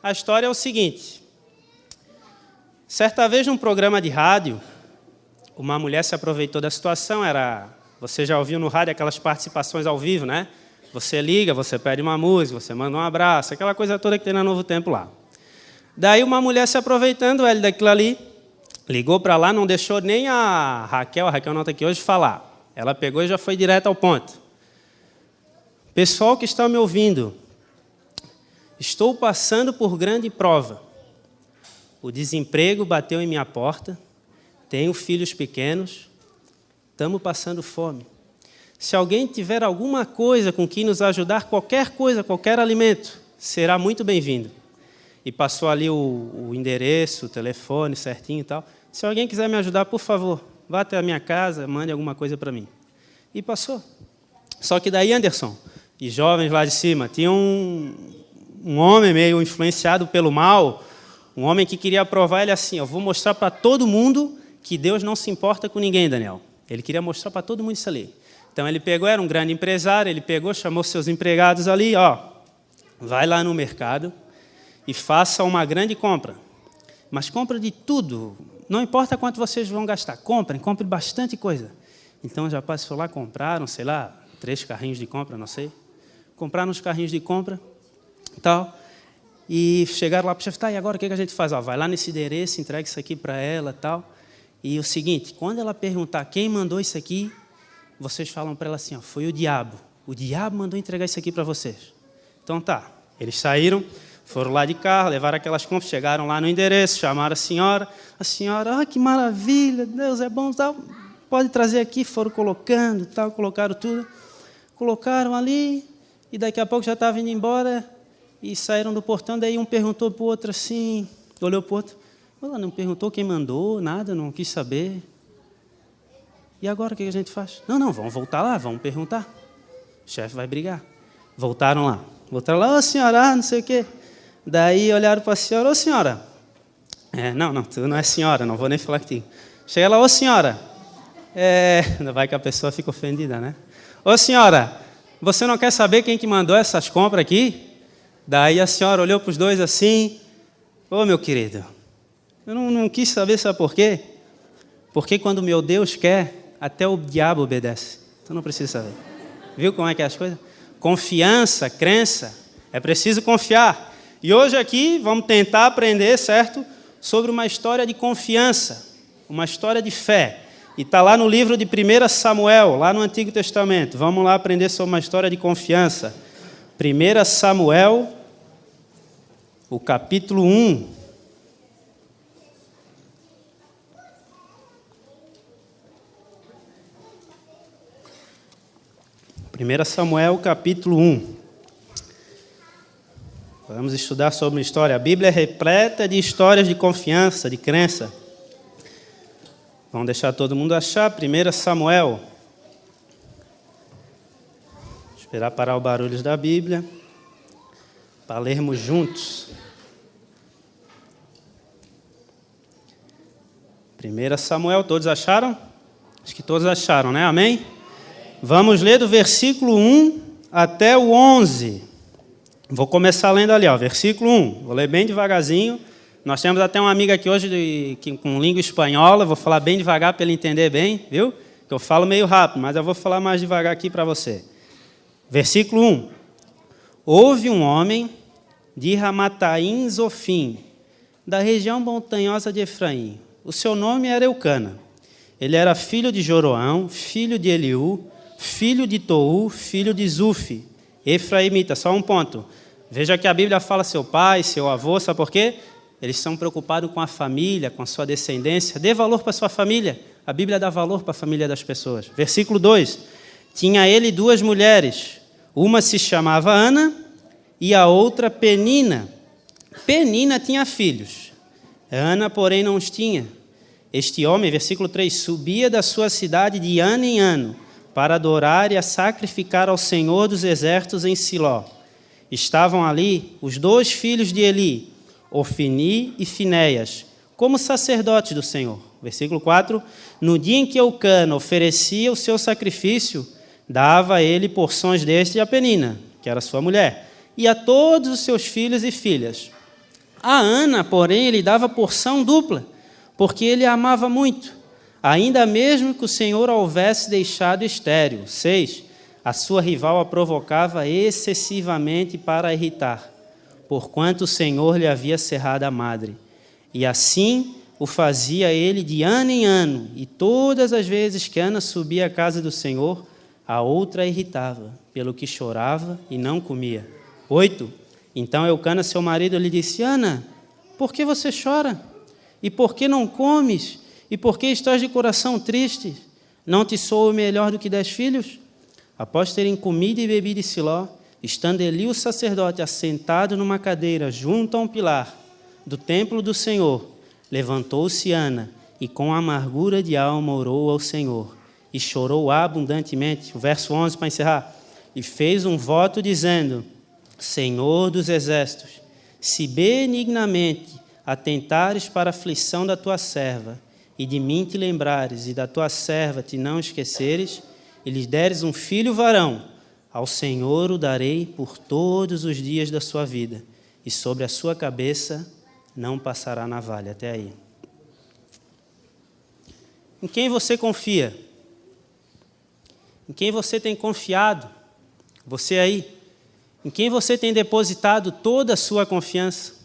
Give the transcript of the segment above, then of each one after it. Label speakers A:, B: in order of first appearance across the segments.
A: A história é o seguinte. Certa vez, num programa de rádio, uma mulher se aproveitou da situação. Você já ouviu no rádio aquelas participações ao vivo, né? Você liga, você pede uma música, você manda um abraço, aquela coisa toda que tem na Novo Tempo lá. Daí uma mulher se aproveitando, ele daquilo ali, ligou para lá, não deixou nem a Raquel não está aqui hoje, falar. Ela pegou e já foi direto ao ponto. Pessoal que está me ouvindo, estou passando por grande prova. O desemprego bateu em minha porta, tenho filhos pequenos, estamos passando fome. Se alguém tiver alguma coisa com que nos ajudar, qualquer coisa, qualquer alimento, será muito bem-vindo. E passou ali o endereço, o telefone certinho e tal. Se alguém quiser me ajudar, por favor, vá até a minha casa, mande alguma coisa para mim. E passou. Só que daí, Anderson, e jovens lá de cima, tinha um homem meio influenciado pelo mal, um homem que queria provar ele assim, eu vou mostrar para todo mundo que Deus não se importa com ninguém, Daniel. Ele queria mostrar para todo mundo isso ali. Então ele pegou, era um grande empresário, ele pegou, chamou seus empregados ali, vai lá no mercado e faça uma grande compra. Mas compra de tudo, não importa quanto vocês vão gastar, compre bastante coisa. Então os rapazes foram lá, compraram, 3 carrinhos de compra, não sei. Compraram os carrinhos de compra e tal. E chegaram lá para o chefe, e agora o que a gente faz? Vai lá nesse endereço, entrega isso aqui para ela e tal. E o seguinte, quando ela perguntar quem mandou isso aqui, vocês falam para ela assim, foi o diabo. O diabo mandou entregar isso aqui para vocês. Então tá, eles saíram, foram lá de carro, levaram aquelas compras, chegaram lá no endereço, chamaram a senhora, que maravilha, Deus é bom, tal, pode trazer aqui, foram colocando, tal, colocaram tudo, colocaram ali, e daqui a pouco já estava indo embora, e saíram do portão, daí um perguntou para o outro assim, olhou para o outro, não perguntou quem mandou, nada, não quis saber. E agora o que a gente faz? Não, vamos voltar lá, vamos perguntar. O chefe vai brigar. Voltaram lá, senhora, não sei o quê. Daí olharam para a senhora, senhora. Não, tu não é senhora, não vou nem falar contigo. Chega lá, senhora. Vai que a pessoa fica ofendida, né? Senhora, você não quer saber quem que mandou essas compras aqui? Daí a senhora olhou para os dois assim, meu querido, eu não quis saber, sabe por quê? Porque quando meu Deus quer, até o diabo obedece. Então não precisa saber. Viu como é que é as coisas? Confiança, crença, é preciso confiar. E hoje aqui vamos tentar aprender, certo? Sobre uma história de confiança, uma história de fé. E está lá no livro de 1 Samuel, lá no Antigo Testamento. Vamos lá aprender sobre uma história de confiança. 1 Samuel, o capítulo 1. 1 Samuel, capítulo 1. Vamos estudar sobre história. A Bíblia é repleta de histórias de confiança, de crença. Vamos deixar todo mundo achar. 1 Samuel. Esperar parar o barulho da Bíblia, para lermos juntos. 1 Samuel, todos acharam? Acho que todos acharam, né? Amém? Vamos ler do versículo 1 até o 11. Vou começar lendo ali, versículo 1. Vou ler bem devagarzinho. Nós temos até uma amiga aqui hoje com língua espanhola. Vou falar bem devagar para ele entender bem, viu? Que eu falo meio rápido, mas eu vou falar mais devagar aqui para você. Versículo 1. Houve um homem de Ramataim Zofim, da região montanhosa de Efraim. O seu nome era Eucana. Ele era filho de Joroão, filho de Eliú, filho de Tou, filho de Zufi, efraimita. Só um ponto. Veja que a Bíblia fala seu pai, seu avô, sabe por quê? Eles são preocupados com a família, com a sua descendência. Dê valor para a sua família. A Bíblia dá valor para a família das pessoas. Versículo 2. Tinha ele 2 mulheres. Uma se chamava Ana e a outra Penina. Penina tinha filhos. Ana, porém, não os tinha. Este homem, versículo 3, subia da sua cidade de ano em ano para adorar e a sacrificar ao Senhor dos Exércitos em Siló. Estavam ali os 2 filhos de Eli, Ofni e Finéias, como sacerdotes do Senhor. Versículo 4, no dia em que Eucana oferecia o seu sacrifício, dava a ele porções deste a Penina, que era sua mulher, e a todos os seus filhos e filhas. A Ana, porém, ele dava porção dupla, porque ele a amava muito, ainda mesmo que o Senhor a houvesse deixado estéril. 6. A sua rival a provocava excessivamente para a irritar, porquanto o Senhor lhe havia cerrado a madre. E assim o fazia ele de ano em ano, e todas as vezes que Ana subia à casa do Senhor, a outra a irritava, pelo que chorava e não comia. 8. Então Eucana, seu marido, lhe disse: Ana, por que você chora? E por que não comes? E por que estás de coração triste? Não te sou melhor do que 10 filhos? Após terem comido e bebido em Siló, estando Eli o sacerdote assentado numa cadeira junto a um pilar do templo do Senhor, levantou-se Ana e com amargura de alma orou ao Senhor e chorou abundantemente. O verso 11 para encerrar. E fez um voto dizendo: Senhor dos exércitos, se benignamente atentares para a aflição da tua serva, e de mim te lembrares, e da tua serva te não esqueceres, e lhes deres um filho varão, ao Senhor o darei por todos os dias da sua vida, e sobre a sua cabeça não passará navalha. Até aí. Em quem você confia? Em quem você tem confiado? Você aí? Em quem você tem depositado toda a sua confiança?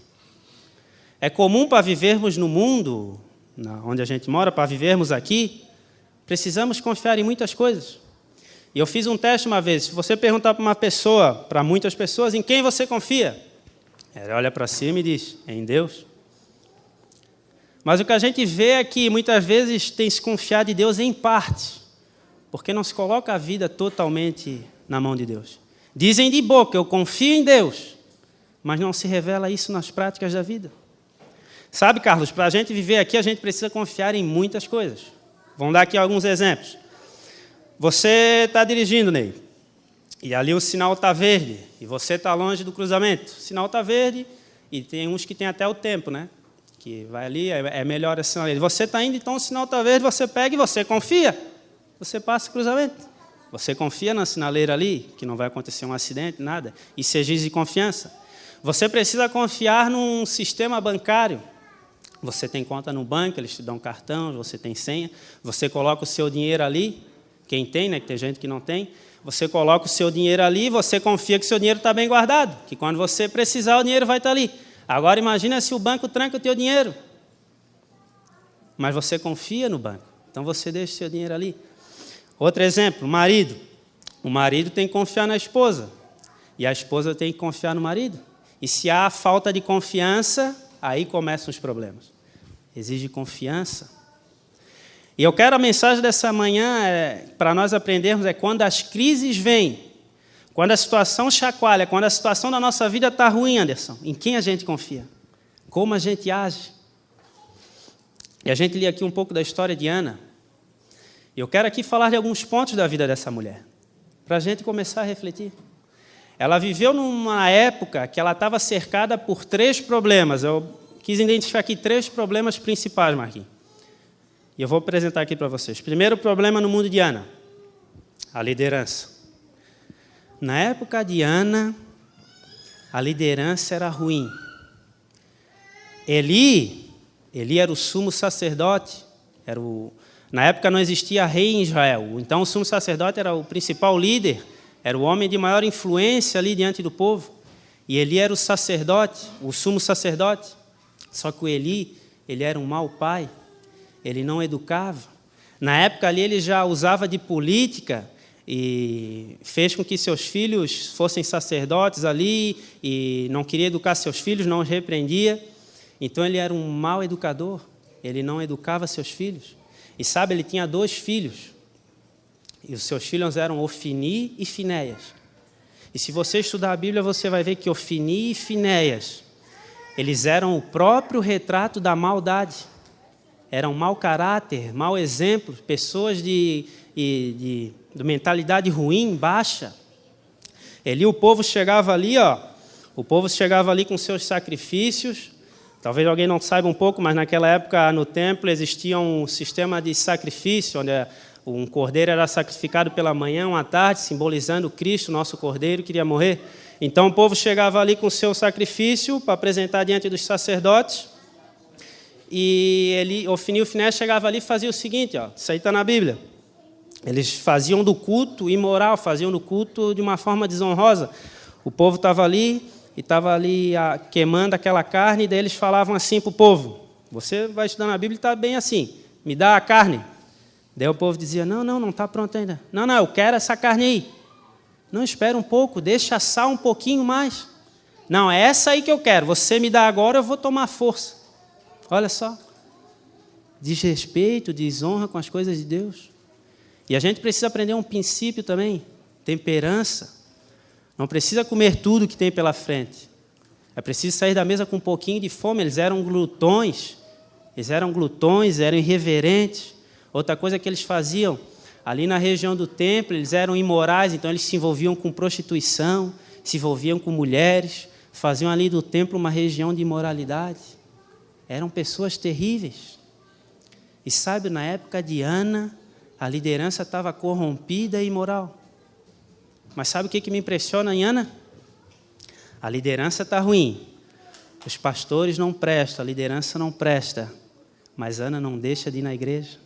A: É comum para vivermos no mundo, onde a gente mora, para vivermos aqui, precisamos confiar em muitas coisas. E eu fiz um teste uma vez. Se você perguntar para uma pessoa, para muitas pessoas, em quem você confia? Ela olha para cima e diz: é em Deus. Mas o que a gente vê é que muitas vezes tem se confiado em Deus em parte, porque não se coloca a vida totalmente na mão de Deus. Dizem de boca: eu confio em Deus, mas não se revela isso nas práticas da vida. Sabe, Carlos, para a gente viver aqui, a gente precisa confiar em muitas coisas. Vamos dar aqui alguns exemplos. Você está dirigindo, Ney, e ali o sinal está verde, e você está longe do cruzamento. O sinal está verde, e tem uns que tem até o tempo, né? Que vai ali, é melhor assim. Você está indo, então o sinal está verde, você pega e você confia. Você passa o cruzamento. Você confia na sinaleira ali, que não vai acontecer um acidente, nada. Isso exige confiança. Você precisa confiar num sistema bancário. Você tem conta no banco, eles te dão cartão, você tem senha. Você coloca o seu dinheiro ali. Quem tem, né? Que tem gente que não tem. Você coloca o seu dinheiro ali e você confia que o seu dinheiro está bem guardado. Que quando você precisar, o dinheiro vai estar ali. Agora imagina se o banco tranca o teu dinheiro. Mas você confia no banco. Então você deixa o seu dinheiro ali. Outro exemplo, o marido. O marido tem que confiar na esposa. E a esposa tem que confiar no marido. E se há falta de confiança, aí começam os problemas. Exige confiança. E eu quero a mensagem dessa manhã, para nós aprendermos, é quando as crises vêm, quando a situação chacoalha, quando a situação da nossa vida está ruim, Anderson, em quem a gente confia? Como a gente age? E a gente lê aqui um pouco da história de Ana. E eu quero aqui falar de alguns pontos da vida dessa mulher, para a gente começar a refletir. Ela viveu numa época que ela estava cercada por 3 problemas. Eu quis identificar aqui 3 problemas principais, Marquinhos. E eu vou apresentar aqui para vocês. Primeiro problema no mundo de Ana, a liderança. Na época de Ana, a liderança era ruim. Eli era o sumo sacerdote. Na época não existia rei em Israel. Então o sumo sacerdote era o principal líder, era o homem de maior influência ali diante do povo. E Eli era o sacerdote, o sumo sacerdote. Só que o Eli, ele era um mau pai. Ele não educava. Na época ali ele já usava de política e fez com que seus filhos fossem sacerdotes ali e não queria educar seus filhos, não os repreendia. Então ele era um mau educador, ele não educava seus filhos. E sabe, ele tinha 2 filhos. E os seus filhos eram Ofni e Finéias. E se você estudar a Bíblia, você vai ver que Ofni e Finéias, eles eram o próprio retrato da maldade. Eram mau caráter, mau exemplo, pessoas de mentalidade ruim, baixa. Eli, o povo chegava ali com seus sacrifícios. Talvez alguém não saiba um pouco, mas naquela época no templo existia um sistema de sacrifício, onde um cordeiro era sacrificado pela manhã, uma tarde, simbolizando Cristo, nosso cordeiro, que iria morrer. Então o povo chegava ali com o seu sacrifício para apresentar diante dos sacerdotes. E Ofni e Finéias chegava ali e fazia o seguinte, isso aí está na Bíblia. Eles faziam do culto imoral, faziam do culto de uma forma desonrosa. O povo estava ali e estava ali queimando aquela carne, e daí eles falavam assim para o povo: você vai estudar na Bíblia e está bem assim, me dá a carne. Daí o povo dizia: não está pronto ainda. Não, eu quero essa carne aí. Não, espera um pouco, deixa assar um pouquinho mais. Não, é essa aí que eu quero, você me dá agora, eu vou tomar força. Olha só, desrespeito, desonra com as coisas de Deus. E a gente precisa aprender um princípio também, temperança. Não precisa comer tudo que tem pela frente. É preciso sair da mesa com um pouquinho de fome. Eles eram glutões, eram irreverentes. Outra coisa que eles faziam, ali na região do templo, eles eram imorais, então eles se envolviam com prostituição, se envolviam com mulheres, faziam ali do templo uma região de imoralidade. Eram pessoas terríveis. E sabe, na época de Ana, a liderança estava corrompida e imoral. Mas sabe o que me impressiona em Ana? A liderança está ruim. Os pastores não prestam, a liderança não presta. Mas Ana não deixa de ir na igreja.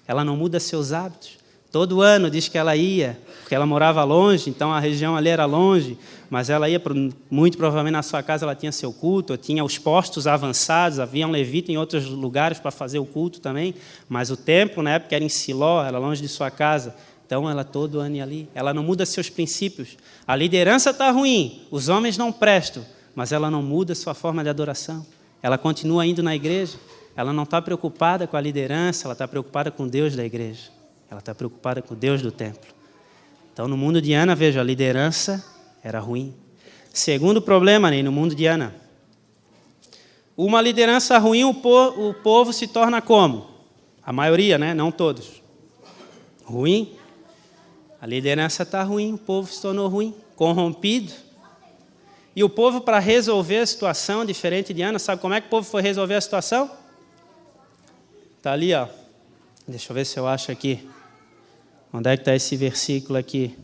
A: Ela não muda seus hábitos. Todo ano diz que ela ia, porque ela morava longe, então a região ali era longe, mas ela ia, muito provavelmente na sua casa ela tinha seu culto, tinha os postos avançados, havia um levita em outros lugares para fazer o culto também, mas o templo na época era em Siló, era longe de sua casa, então ela todo ano ia ali, ela não muda seus princípios. A liderança está ruim, os homens não prestam, mas ela não muda sua forma de adoração, ela continua indo na igreja, ela não está preocupada com a liderança, ela está preocupada com Deus da igreja. Ela está preocupada com o Deus do templo. Então, no mundo de Ana, veja, a liderança era ruim. Segundo problema, no mundo de Ana, uma liderança ruim, o povo se torna como? A maioria, não todos. Ruim. A liderança está ruim, o povo se tornou ruim, corrompido. E o povo, para resolver a situação, diferente de Ana, sabe como é que o povo foi resolver a situação? Está ali, Deixa eu ver se eu acho aqui. Onde é que está esse versículo aqui?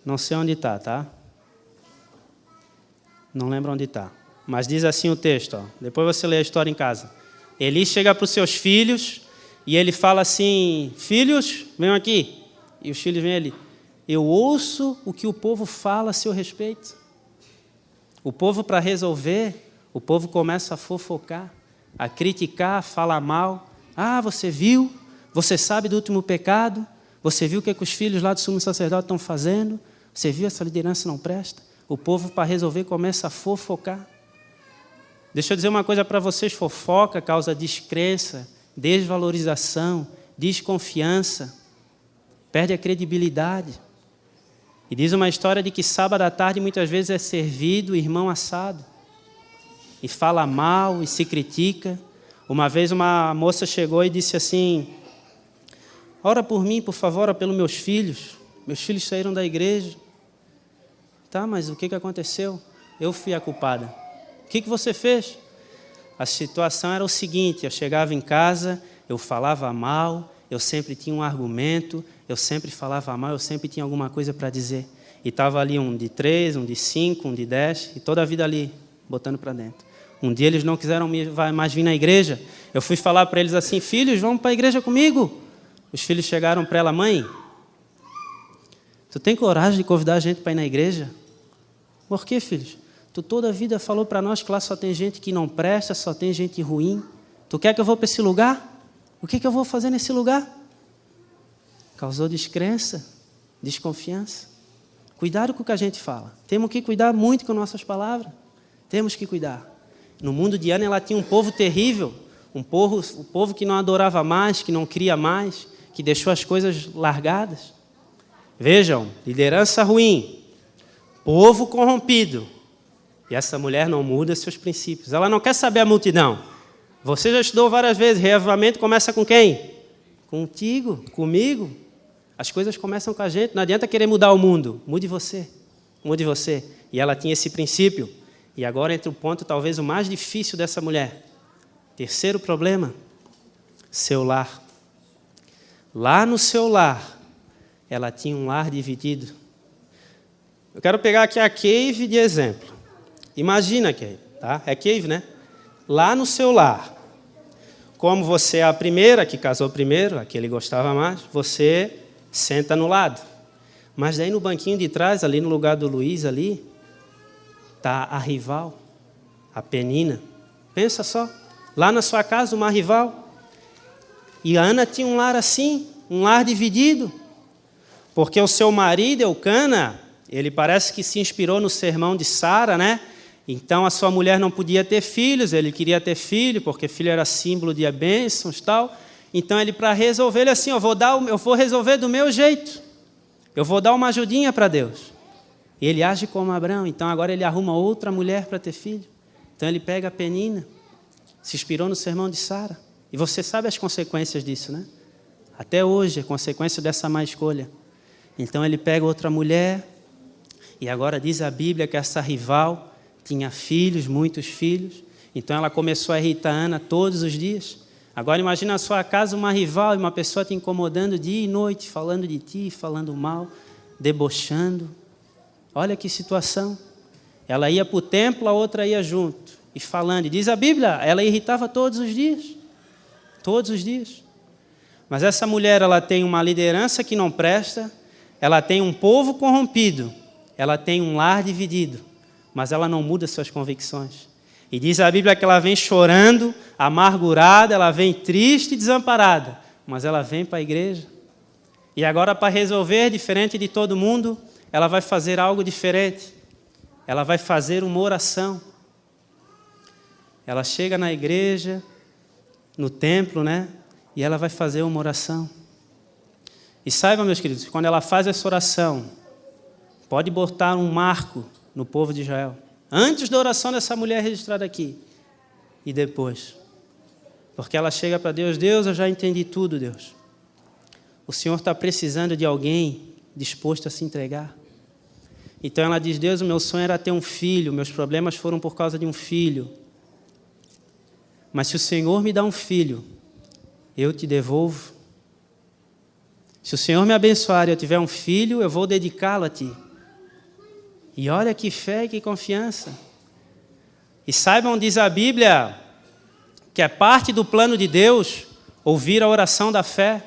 A: Não sei onde está, tá? Não lembro onde está. Mas diz assim o texto, Depois você lê a história em casa. Eli chega para os seus filhos e ele fala assim: filhos, venham aqui. E os filhos vêm ali. Eu ouço o que o povo fala a seu respeito. O povo, para resolver, o povo começa a fofocar, a criticar, a falar mal. Você viu? Você sabe do último pecado? Você viu o que os filhos lá do sumo sacerdote estão fazendo? Você viu, essa liderança não presta? O povo, para resolver, começa a fofocar. Deixa eu dizer uma coisa para vocês: fofoca causa descrença, desvalorização, desconfiança, perde a credibilidade. E diz uma história de que sábado à tarde muitas vezes é servido irmão assado, e fala mal e se critica. Uma vez uma moça chegou e disse assim: ora por mim, por favor, ora pelos meus filhos saíram da igreja. Tá, mas o que aconteceu? Eu fui a culpada. O que você fez? A situação era o seguinte: eu chegava em casa, eu falava mal, eu sempre tinha um argumento, eu sempre falava mal, eu sempre tinha alguma coisa para dizer. E estava ali um de 3, um de 5, um de 10, e toda a vida ali, botando para dentro. Um dia eles não quiseram mais vir na igreja. Eu fui falar para eles assim: filhos, vamos para a igreja comigo. Os filhos chegaram para ela: mãe, tu tem coragem de convidar a gente para ir na igreja? Por quê, filhos? Tu toda a vida falou para nós que lá só tem gente que não presta, só tem gente ruim. Tu quer que eu vou para esse lugar? O que eu vou fazer nesse lugar? Causou descrença, desconfiança. Cuidado com o que a gente fala. Temos que cuidar muito com nossas palavras. Temos que cuidar. No mundo de Ana, ela tinha um povo terrível, um povo que não adorava mais, que não cria mais, que deixou as coisas largadas. Vejam, liderança ruim, povo corrompido. E essa mulher não muda seus princípios. Ela não quer saber a multidão. Você já estudou várias vezes, reavivamento começa com quem? Contigo, comigo. As coisas começam com a gente. Não adianta querer mudar o mundo. Mude você. Mude você. E ela tinha esse princípio. E agora entra o ponto talvez o mais difícil dessa mulher. Terceiro problema, seu lar. Lá no seu lar, ela tinha um lar dividido. Eu quero pegar aqui a Cave de exemplo. Imagina, Cave, tá? É Cave, né? Lá no seu lar. Como você é a primeira que casou primeiro, a que ele gostava mais, você senta no lado. Mas daí no banquinho de trás, ali no lugar do Luiz, ali, está a rival, a Penina. Pensa só, lá na sua casa uma rival. E a Ana tinha um lar assim, um lar dividido. Porque o seu marido, Eucana, ele parece que se inspirou no sermão de Sara, né? Então a sua mulher não podia ter filhos, ele queria ter filho, porque filho era símbolo de bênçãos e tal. Então ele, para resolver, ele assim, eu vou resolver do meu jeito. Eu vou dar uma ajudinha para Deus. E ele age como Abraão, então agora ele arruma outra mulher para ter filho. Então ele pega a Penina, se inspirou no sermão de Sara. E você sabe as consequências disso, né? Até hoje, a consequência dessa má escolha. Então ele pega outra mulher, e agora diz a Bíblia que essa rival tinha filhos, muitos filhos. Então ela começou a irritar Ana todos os dias. Agora imagina a sua casa uma rival e uma pessoa te incomodando dia e noite, falando de ti, falando mal, debochando. Olha que situação. Ela ia para o templo, a outra ia junto, e falando. E diz a Bíblia, ela irritava todos os dias. Todos os dias. Mas essa mulher, ela tem uma liderança que não presta, ela tem um povo corrompido, ela tem um lar dividido, mas ela não muda suas convicções. E diz a Bíblia que ela vem chorando, amargurada, ela vem triste e desamparada, mas ela vem para a igreja. E agora, para resolver, diferente de todo mundo, ela vai fazer algo diferente. Ela vai fazer uma oração. Ela chega na igreja, no templo, né? E ela vai fazer uma oração. E saiba, meus queridos, quando ela faz essa oração, pode botar um marco no povo de Israel. Antes da oração dessa mulher registrada aqui. E depois. Porque ela chega para Deus, Deus, eu já entendi tudo, Deus. O Senhor está precisando de alguém disposto a se entregar. Então ela diz, Deus, o meu sonho era ter um filho, meus problemas foram por causa de um filho. Mas se o Senhor me dá um filho, eu te devolvo. Se o Senhor me abençoar e eu tiver um filho, eu vou dedicá-lo a ti. E olha que fé e que confiança. E saibam, diz a Bíblia, que é parte do plano de Deus ouvir a oração da fé.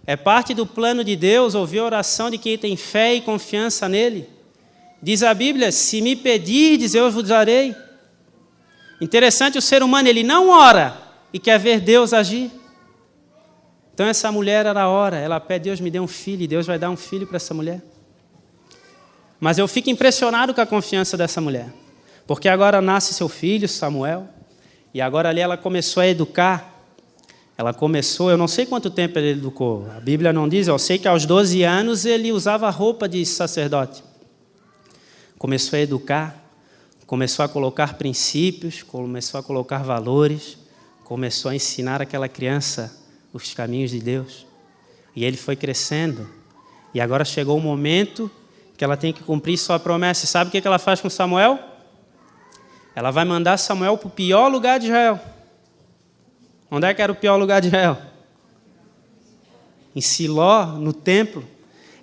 A: É parte do plano de Deus ouvir a oração de quem tem fé e confiança nele. Diz a Bíblia, se me pedirdes, eu vos darei. Interessante, o ser humano, ele não ora e quer ver Deus agir. Então essa mulher, ela ora, ela pede, Deus me dê um filho, e Deus vai dar um filho para essa mulher. Mas eu fico impressionado com a confiança dessa mulher. Porque agora nasce seu filho, Samuel, e agora ali ela começou a educar. Ela começou, eu não sei quanto tempo ele educou, a Bíblia não diz, eu sei que aos 12 anos ele usava roupa de sacerdote. Começou a educar, começou a colocar princípios, começou a colocar valores, começou a ensinar aquela criança os caminhos de Deus. E ele foi crescendo. E agora chegou o momento que ela tem que cumprir sua promessa. E sabe o que ela faz com Samuel? Ela vai mandar Samuel para o pior lugar de Israel. Onde é que era o pior lugar de Israel? Em Siló, no templo.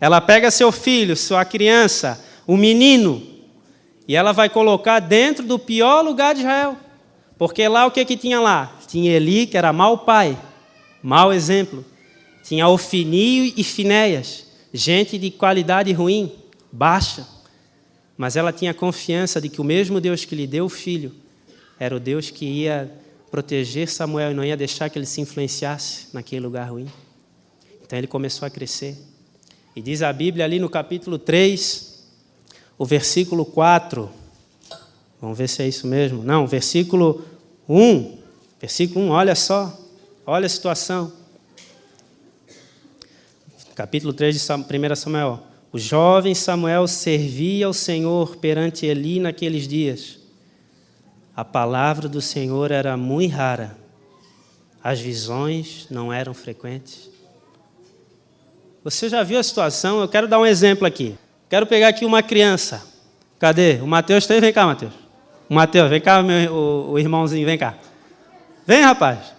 A: Ela pega seu filho, sua criança, o menino, e ela vai colocar dentro do pior lugar de Israel. Porque lá o que tinha lá? Tinha Eli, que era mau pai, mau exemplo. Tinha Ofni e Finéias, gente de qualidade ruim, baixa. Mas ela tinha confiança de que o mesmo Deus que lhe deu o filho era o Deus que ia proteger Samuel e não ia deixar que ele se influenciasse naquele lugar ruim. Então ele começou a crescer. E diz a Bíblia ali no capítulo 3, o versículo 4. Vamos ver se é isso mesmo. Não, versículo 1. Versículo 1, olha só. Olha a situação. Capítulo 3 de 1 Samuel. O jovem Samuel servia ao Senhor perante Eli naqueles dias. A palavra do Senhor era muito rara. As visões não eram frequentes. Você já viu a situação? Eu quero dar um exemplo aqui. Quero pegar aqui uma criança. Cadê? O Mateus tem? Vem cá, Mateus. O Mateus, vem cá, o irmãozinho, vem cá. Vem, rapaz.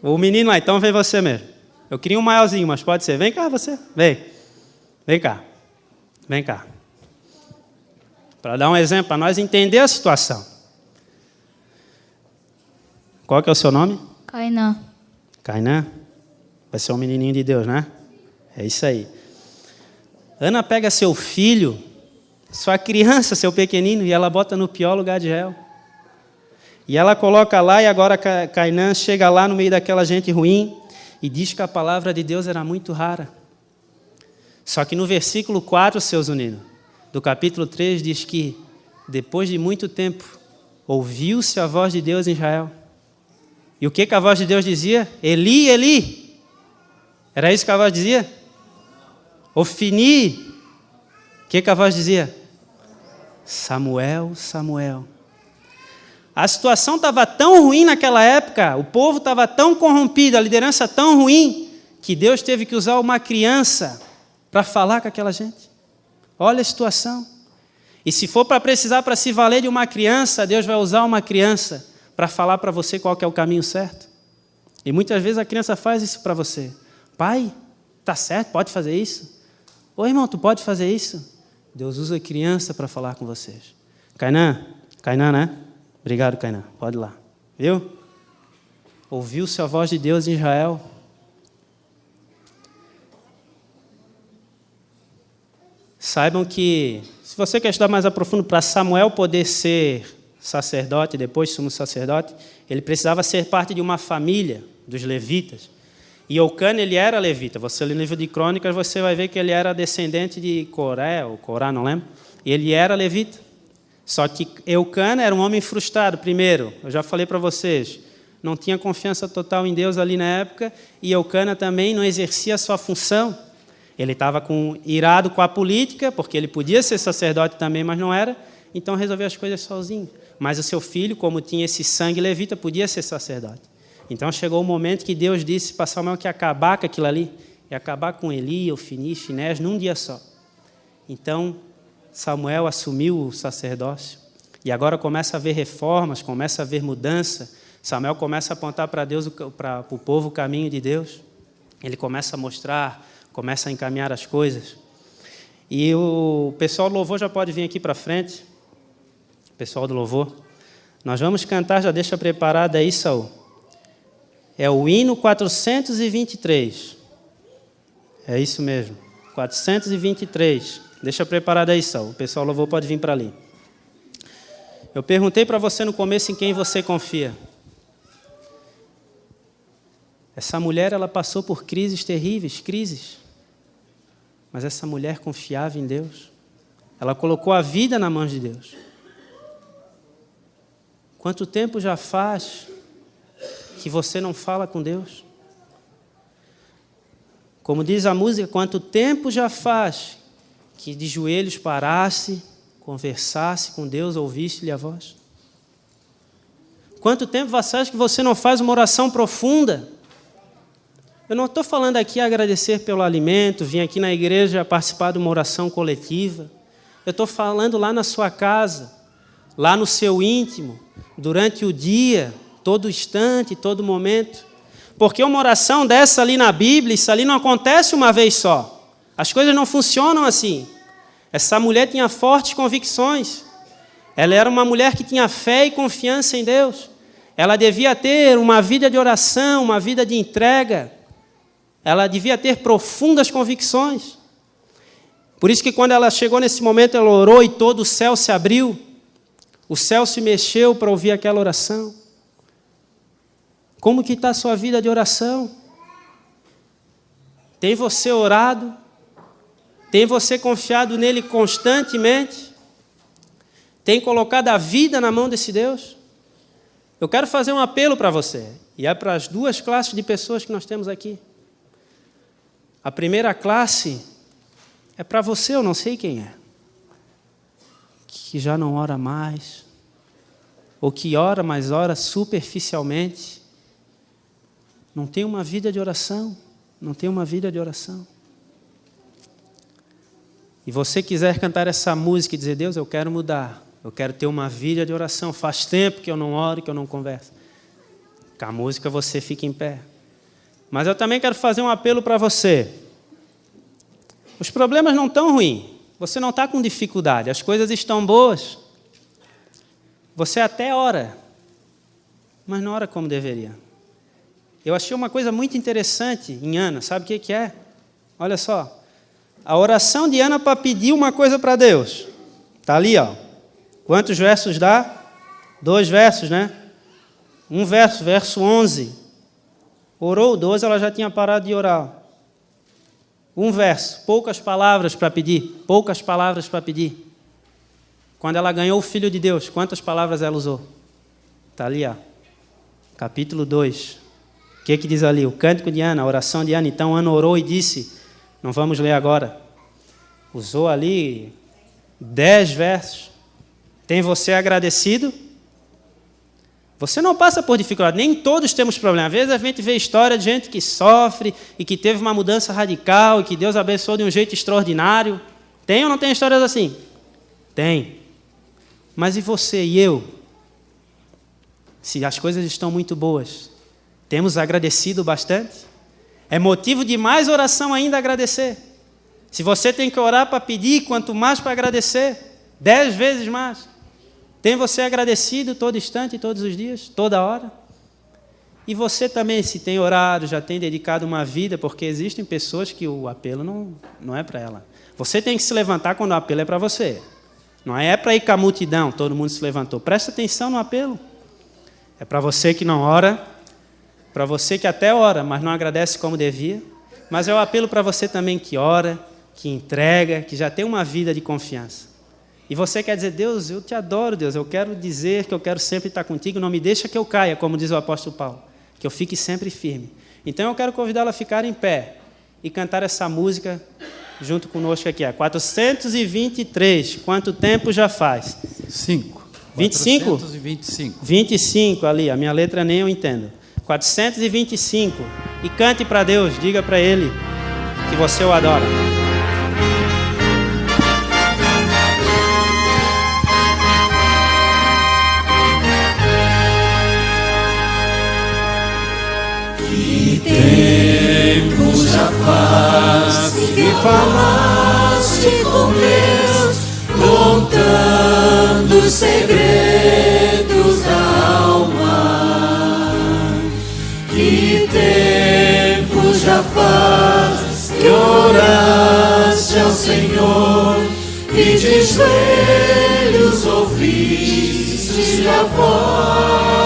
A: O menino lá, então vem você mesmo. Eu queria um maiorzinho, mas pode ser. Vem cá, você. Vem. Vem cá. Vem cá. para dar um exemplo, para nós entender a situação. Qual que é o seu nome?
B: Cainã.
A: Cainã? Vai ser um menininho de Deus, né? É isso aí. Ana pega seu filho, sua criança, seu pequenino, e ela bota no pior lugar de réu. E ela coloca lá, e agora Cainã chega lá no meio daquela gente ruim e diz que a palavra de Deus era muito rara. Só que no versículo 4, seus unidos, do capítulo 3, diz que depois de muito tempo, ouviu-se a voz de Deus em Israel. E o que a voz de Deus dizia? Eli, Eli. Era isso que a voz dizia? Ofini. O que a voz dizia? Samuel, Samuel. A situação estava tão ruim naquela época, o povo estava tão corrompido, a liderança tão ruim, que Deus teve que usar uma criança para falar com aquela gente. Olha a situação. E se for para precisar, para se valer de uma criança, Deus vai usar uma criança para falar para você qual que é o caminho certo. E muitas vezes a criança faz isso para você. Pai, tá certo, pode fazer isso? Ô irmão, tu pode fazer isso? Deus usa a criança para falar com vocês. Cainã, né? Obrigado, Cainã. Pode ir lá. Viu? Ouviu-se a voz de Deus em Israel. Saibam que, se você quer estudar mais a profundo, para Samuel poder ser sacerdote, depois sumo sacerdote, ele precisava ser parte de uma família dos levitas. E Eucana, ele era levita. Você lê no livro de Crônicas, você vai ver que ele era descendente de Coré, ou Corá, não lembro. E ele era levita. Só que Eucana era um homem frustrado, primeiro. Eu já falei para vocês, não tinha confiança total em Deus ali na época, e Eucana também não exercia a sua função. Ele estava irado com a política, porque ele podia ser sacerdote também, mas não era, então resolveu as coisas sozinho. Mas o seu filho, como tinha esse sangue levita, podia ser sacerdote. Então chegou o momento que Deus disse para Samuel que ia acabar com aquilo ali, ia acabar com Eli, Ofni, Finés, num dia só. Então Samuel assumiu o sacerdócio, e agora começa a haver reformas, começa a haver mudança. Samuel começa a apontar para Deus, para o povo, o caminho de Deus. Ele começa a mostrar, começa a encaminhar as coisas. E o pessoal do louvor já pode vir aqui para frente. Pessoal do louvor. Nós vamos cantar, já deixa preparado aí, Saul. É o hino 423. É isso mesmo. 423. Deixa preparado aí, Saul. O pessoal do louvor pode vir para ali. Eu perguntei para você no começo em quem você confia. Essa mulher, ela passou por crises terríveis, crises. Mas essa mulher confiava em Deus. Ela colocou a vida na mão de Deus. Quanto tempo já faz que você não fala com Deus? Como diz a música, quanto tempo já faz que de joelhos parasse, conversasse com Deus, ouvisse-lhe a voz? Quanto tempo faz que você não faz uma oração profunda? Eu não estou falando aqui agradecer pelo alimento, vim aqui na igreja participar de uma oração coletiva. Eu estou falando lá na sua casa, lá no seu íntimo, durante o dia, todo instante, todo momento. Porque uma oração dessa ali na Bíblia, isso ali não acontece uma vez só. As coisas não funcionam assim. Essa mulher tinha fortes convicções. Ela era uma mulher que tinha fé e confiança em Deus. Ela devia ter uma vida de oração, uma vida de entrega. Ela devia ter profundas convicções. Por isso que quando ela chegou nesse momento, ela orou e todo o céu se abriu. O céu se mexeu para ouvir aquela oração. Como que está a sua vida de oração? Tem você orado? Tem você confiado nele constantemente? Tem colocado a vida na mão desse Deus? Eu quero fazer um apelo para você. E é para as duas classes de pessoas que nós temos aqui. A primeira classe é para você, eu não sei quem é. Que já não ora mais. Ou que ora, mas ora superficialmente. Não tem uma vida de oração. Não tem uma vida de oração. E você quiser cantar essa música e dizer, Deus, eu quero mudar. Eu quero ter uma vida de oração. Faz tempo que eu não oro, que eu não converso. Com a música você fica em pé. Mas eu também quero fazer um apelo para você. Os problemas não estão ruins. você não está com dificuldade, as coisas estão boas. Você até ora, mas não ora como deveria. Eu achei uma coisa muito interessante em Ana, sabe o que é? Olha só, a oração de Ana para pedir uma coisa para Deus. Está ali, ó. Quantos versos dá? 2 versos, né? Um verso, verso 11. Orou 12, ela já tinha parado de orar. Um verso, poucas palavras para pedir. Poucas palavras para pedir. Quando ela ganhou o Filho de Deus, quantas palavras ela usou? Está ali, ó. Capítulo 2. O que diz ali? O cântico de Ana, a oração de Ana. Então Ana orou e disse, não vamos ler agora. Usou ali 10 versos. Tem você agradecido? Você não passa por dificuldade, nem todos temos problema. Às vezes a gente vê história de gente que sofre e que teve uma mudança radical e que Deus abençoou de um jeito extraordinário. Tem ou não tem histórias assim? Tem. Mas e você e eu? Se as coisas estão muito boas, temos agradecido bastante? É motivo de mais oração ainda agradecer. Se você tem que orar para pedir, quanto mais para agradecer, 10 vezes mais. Tem você agradecido todo instante, todos os dias, toda hora? E você também, se tem orado, já tem dedicado uma vida, porque existem pessoas que o apelo não é para ela. Você tem que se levantar quando o apelo é para você. Não é para ir com a multidão, todo mundo se levantou. Presta atenção no apelo. É para você que não ora, para você que até ora, mas não agradece como devia. Mas é o apelo para você também que ora, que entrega, que já tem uma vida de confiança. E você quer dizer, Deus, eu te adoro, Deus, eu quero dizer que eu quero sempre estar contigo, não me deixa que eu caia, como diz o apóstolo Paulo, que eu fique sempre firme. Então eu quero convidá-lo a ficar em pé e cantar essa música junto conosco aqui. 423, quanto tempo já faz?
B: 5.
A: 25?
B: 425.
A: 25 ali, a minha letra nem eu entendo. 425. E cante para Deus, diga para Ele que você o adora.
C: Tempo já faz que falaste com Deus, contando os segredos da alma. Que tempo já faz que oraste ao Senhor e de joelhos ouviste a voz.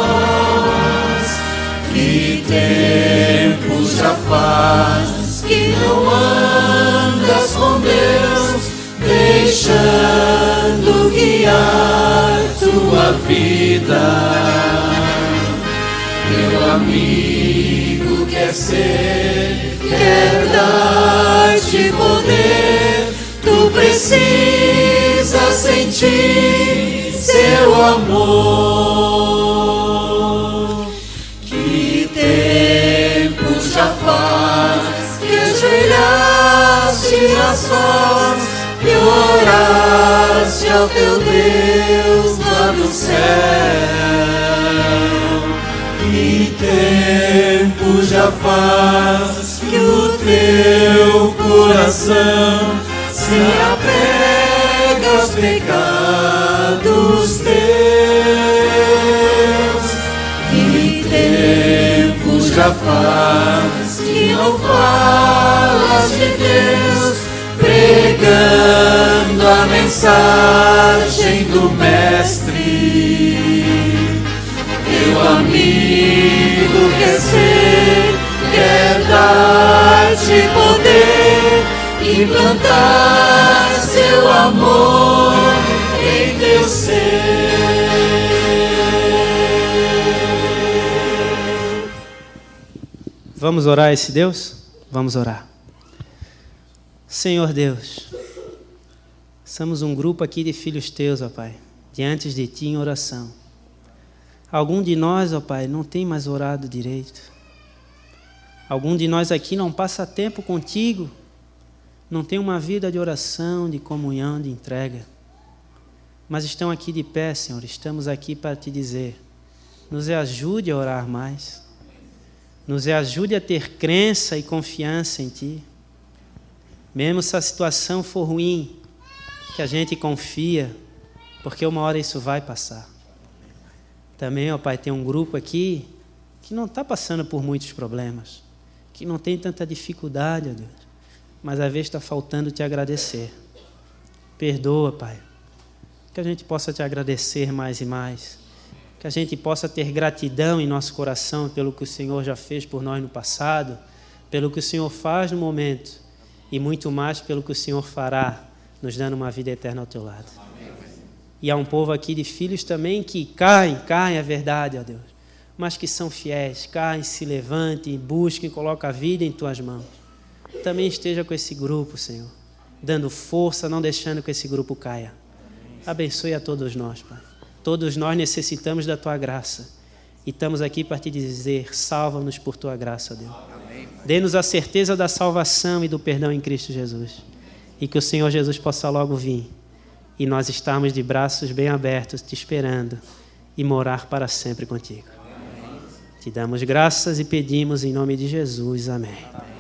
C: Que tempo já faz que não andas com Deus, deixando guiar tua vida. Meu amigo quer ser, quer dar-te poder, tu precisas sentir seu amor. Que tempo já faz que ajoelhaste nas sós e oraste ao teu Deus lá do céu. Que tempo já faz que o teu coração se apega aos pecados teus. Que tempo já faz que não falas de Deus, pregando a mensagem do Mestre. Teu amigo quer ser, quer dar-te poder e plantar seu amor em teu ser.
A: Vamos orar a esse Deus? Vamos orar. Senhor Deus, somos um grupo aqui de filhos teus, ó Pai, diante de Ti em oração. Algum de nós, ó Pai, não tem mais orado direito. Algum de nós aqui não passa tempo contigo, não tem uma vida de oração, de comunhão, de entrega. Mas estão aqui de pé, Senhor, estamos aqui para Te dizer, nos ajude a orar mais. Nos ajude a ter crença e confiança em Ti. Mesmo se a situação for ruim, que a gente confia, porque uma hora isso vai passar. Também, ó Pai, tem um grupo aqui que não está passando por muitos problemas, que não tem tanta dificuldade, ó Deus, mas às vezes está faltando te agradecer. Perdoa, Pai, que a gente possa te agradecer mais e mais, que a gente possa ter gratidão em nosso coração pelo que o Senhor já fez por nós no passado, pelo que o Senhor faz no momento e muito mais pelo que o Senhor fará, nos dando uma vida eterna ao teu lado. E há um povo aqui de filhos também que caem, é verdade, ó Deus, mas que são fiéis, caem, se levantem, busquem, colocam a vida em tuas mãos. Também esteja com esse grupo, Senhor, dando força, não deixando que esse grupo caia. Abençoe a todos nós, Pai. Todos nós necessitamos da tua graça e estamos aqui para te dizer, salva-nos por tua graça, ó Deus. Dê-nos a certeza da salvação e do perdão em Cristo Jesus. E que o Senhor Jesus possa logo vir e nós estarmos de braços bem abertos, te esperando e morar para sempre contigo. Te damos graças e pedimos em nome de Jesus. Amém.